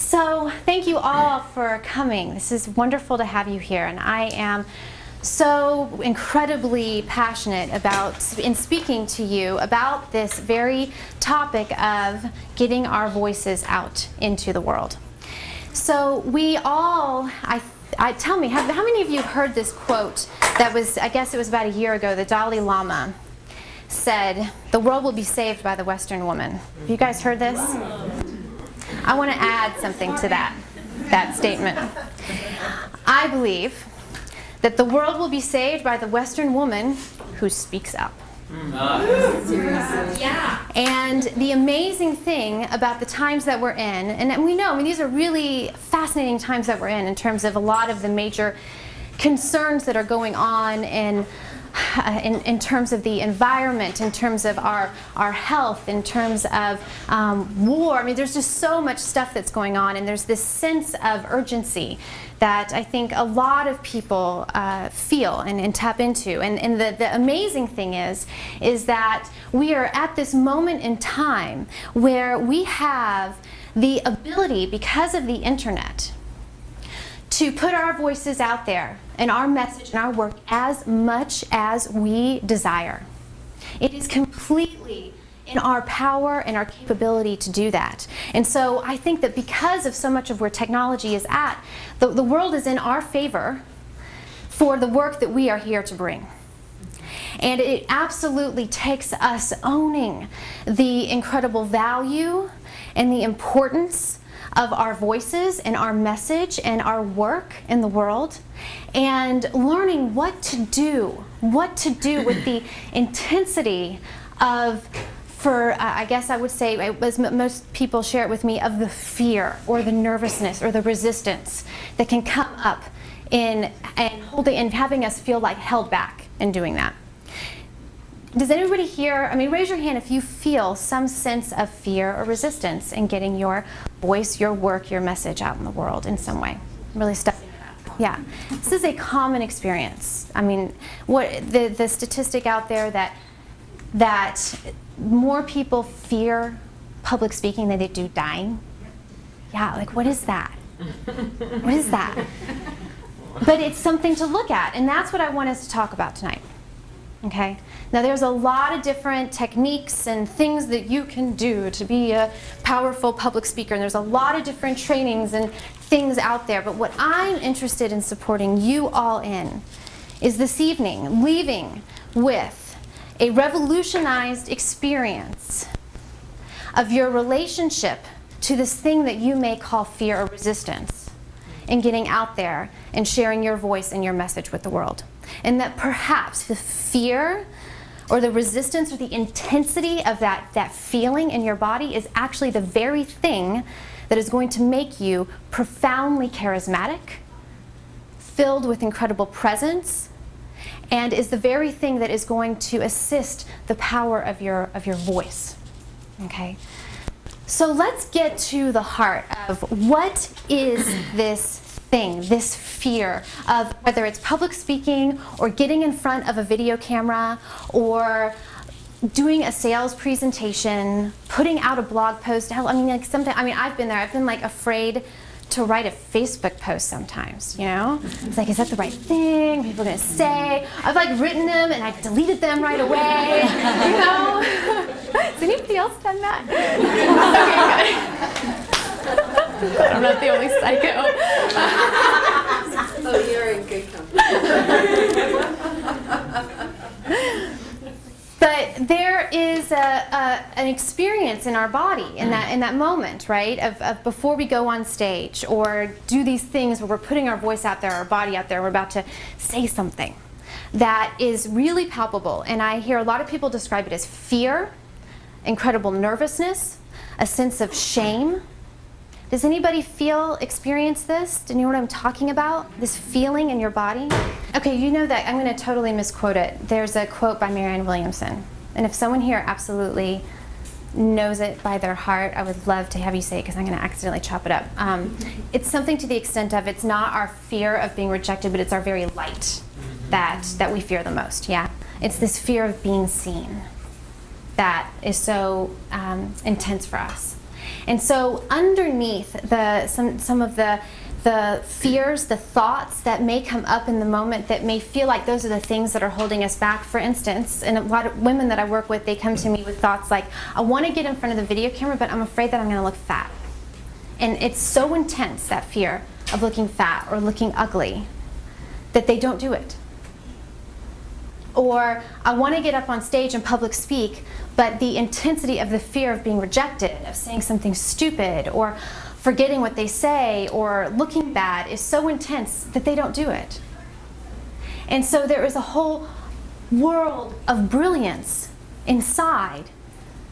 So thank you all for coming. This is wonderful to have you here, and I am so incredibly passionate in speaking to you about this very topic of getting our voices out into the world. So we all, tell me, how many of you have heard this quote that was, I guess it was about a year ago, the Dalai Lama said, "The world will be saved by the Western woman." Have you guys heard this? I want to add something to that statement. I believe that the world will be saved by the Western woman who speaks up. Yeah. And the amazing thing about the times that we're in, and we know, I mean, these are really fascinating times that we're in terms of a lot of the major concerns that are going on in terms of the environment, in terms of our health, in terms of war. I mean, there's just so much stuff that's going on, and there's this sense of urgency that I think a lot of people feel and tap into. And the amazing thing is that we are at this moment in time where we have the ability, because of the internet, to put our voices out there and our message and our work as much as we desire. It is completely in our power and our capability to do that. And so I think that because of so much of where technology is at, the world is in our favor for the work that we are here to bring. And it absolutely takes us owning the incredible value and the importance of our voices and our message and our work in the world, and learning what to do with the intensity of, I guess I would say, as most people share it with me, of the fear or the nervousness or the resistance that can come up in having us feel like held back in doing that. Does anybody here, I mean, raise your hand if you feel some sense of fear or resistance in getting your voice, your work, your message out in the world in some way. Really stepping it up. Yeah. This is a common experience. I mean, what the statistic out there that more people fear public speaking than they do dying. Yeah, like what is that? What is that? But it's something to look at, and that's what I want us to talk about tonight. Okay? Now there's a lot of different techniques and things that you can do to be a powerful public speaker, and there's a lot of different trainings and things out there, but what I'm interested in supporting you all in is this evening leaving with a revolutionized experience of your relationship to this thing that you may call fear or resistance, and getting out there and sharing your voice and your message with the world. And that perhaps the fear or the resistance or the intensity of that feeling in your body is actually the very thing that is going to make you profoundly charismatic, filled with incredible presence, and is the very thing that is going to assist the power of your voice. Okay? So let's get to the heart of what is this thing, this fear of whether it's public speaking or getting in front of a video camera or doing a sales presentation, putting out a blog post. I mean, like sometimes, I mean, I've been there. I've been like afraid to write a Facebook post sometimes, you know? It's like, is that the right thing? What are people gonna say? I've like written them and I've deleted them right away, you know? Has anybody else done that? Okay, good. I'm not the only psycho. Oh, you're in good company. But there is an experience in our body in that moment, right? Of before we go on stage or do these things where we're putting our voice out there, our body out there, we're about to say something that is really palpable. And I hear a lot of people describe it as fear, incredible nervousness, a sense of shame. Does anybody experience this? Do you know what I'm talking about? This feeling in your body? Okay, you know that I'm going to totally misquote it. There's a quote by Marianne Williamson. And if someone here absolutely knows it by their heart, I would love to have you say it because I'm going to accidentally chop it up. It's something to the extent of it's not our fear of being rejected, but it's our very light that we fear the most, yeah? It's this fear of being seen that is so intense for us. And so underneath some of the fears, the thoughts that may come up in the moment that may feel like those are the things that are holding us back. For instance, and a lot of women that I work with, they come to me with thoughts like, I want to get in front of the video camera, but I'm afraid that I'm going to look fat. And it's so intense, that fear of looking fat or looking ugly, that they don't do it. Or I want to get up on stage and public speak, but the intensity of the fear of being rejected, of saying something stupid, or forgetting what they say, or looking bad is so intense that they don't do it. And so there is a whole world of brilliance inside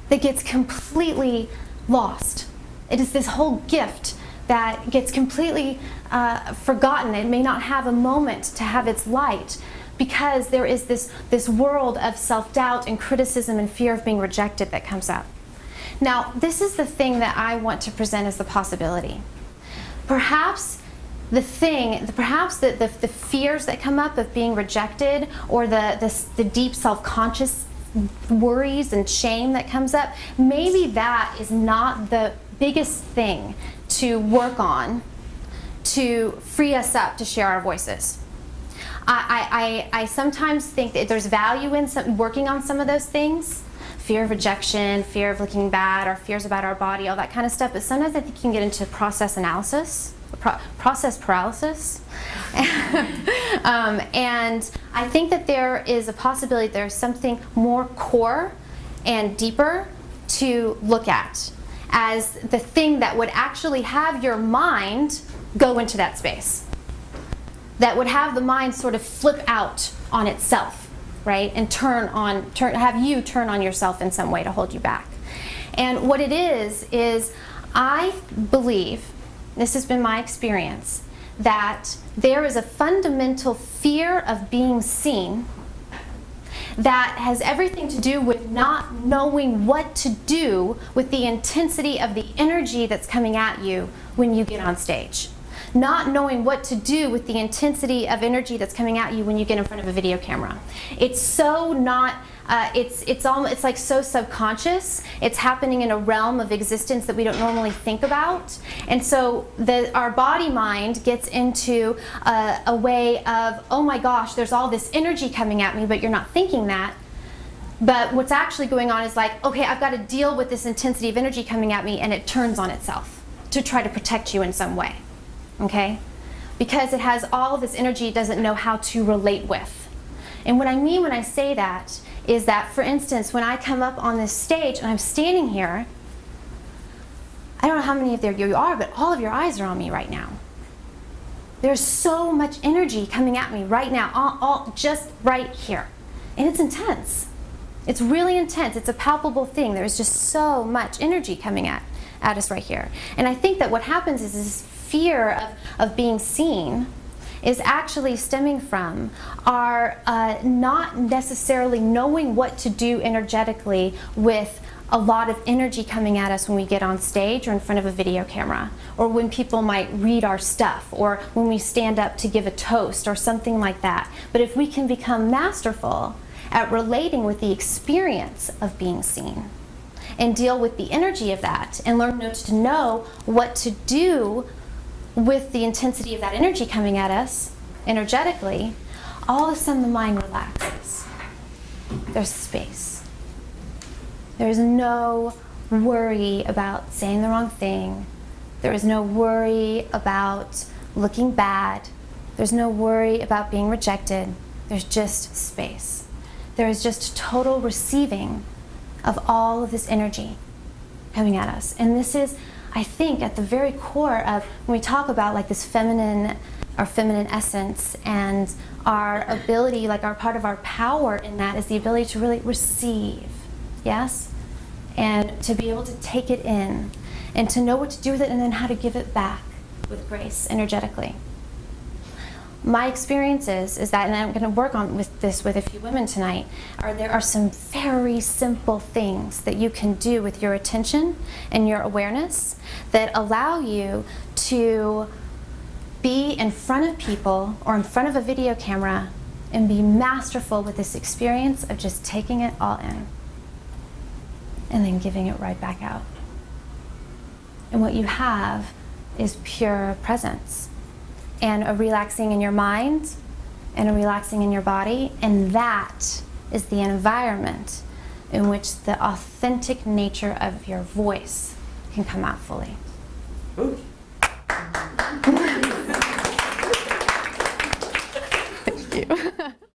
that gets completely lost. It is this whole gift that gets completely forgotten. It may not have a moment to have its light, because there is this world of self-doubt and criticism and fear of being rejected that comes up. Now, this is the thing that I want to present as the possibility. Perhaps the fears that come up of being rejected, or the deep self-conscious worries and shame that comes up, maybe that is not the biggest thing to work on to free us up to share our voices. I sometimes think that there's value in working on some of those things. Fear of rejection, fear of looking bad, our fears about our body, all that kind of stuff. But sometimes I think you can get into process analysis, process paralysis. And I think that there is a possibility there's something more core and deeper to look at as the thing that would actually have your mind go into that space. That would have the mind sort of flip out on itself, right? And have you turn on yourself in some way to hold you back. And what it is I believe, this has been my experience, that there is a fundamental fear of being seen that has everything to do with not knowing what to do with the intensity of the energy that's coming at you when you get on stage. Not knowing what to do with the intensity of energy that's coming at you when you get in front of a video camera. It's so not, it's like so subconscious. It's happening in a realm of existence that we don't normally think about. And so our body mind gets into a way of, oh my gosh, there's all this energy coming at me, but you're not thinking that. But what's actually going on is like, okay, I've got to deal with this intensity of energy coming at me, and it turns on itself to try to protect you in some way. Okay? Because it has all of this energy it doesn't know how to relate with. And what I mean when I say that is that, for instance, when I come up on this stage and I'm standing here, I don't know how many of you are, but all of your eyes are on me right now. There's so much energy coming at me right now, all just right here. And it's intense. It's really intense. It's a palpable thing. There's just so much energy coming at us right here. And I think that what happens is this fear of being seen is actually stemming from our not necessarily knowing what to do energetically with a lot of energy coming at us when we get on stage or in front of a video camera, or when people might read our stuff, or when we stand up to give a toast or something like that. But if we can become masterful at relating with the experience of being seen and deal with the energy of that and learn to know what to do with the intensity of that energy coming at us energetically, all of a sudden the mind relaxes. There's space. There's no worry about saying the wrong thing. There is no worry about looking bad. There's no worry about being rejected. There's just space. There is just total receiving of all of this energy coming at us. And this is, I think, at the very core of when we talk about like this feminine, our feminine essence, and our ability, like our part of our power in that is the ability to really receive, yes? And to be able to take it in and to know what to do with it and then how to give it back with grace energetically. My experience is that, and I'm going to work on with this with a few women tonight, there are some very simple things that you can do with your attention and your awareness that allow you to be in front of people or in front of a video camera and be masterful with this experience of just taking it all in and then giving it right back out. And what you have is pure presence and a relaxing in your mind and a relaxing in your body. And that is the environment in which the authentic nature of your voice can come out fully. Ooh. Thank you.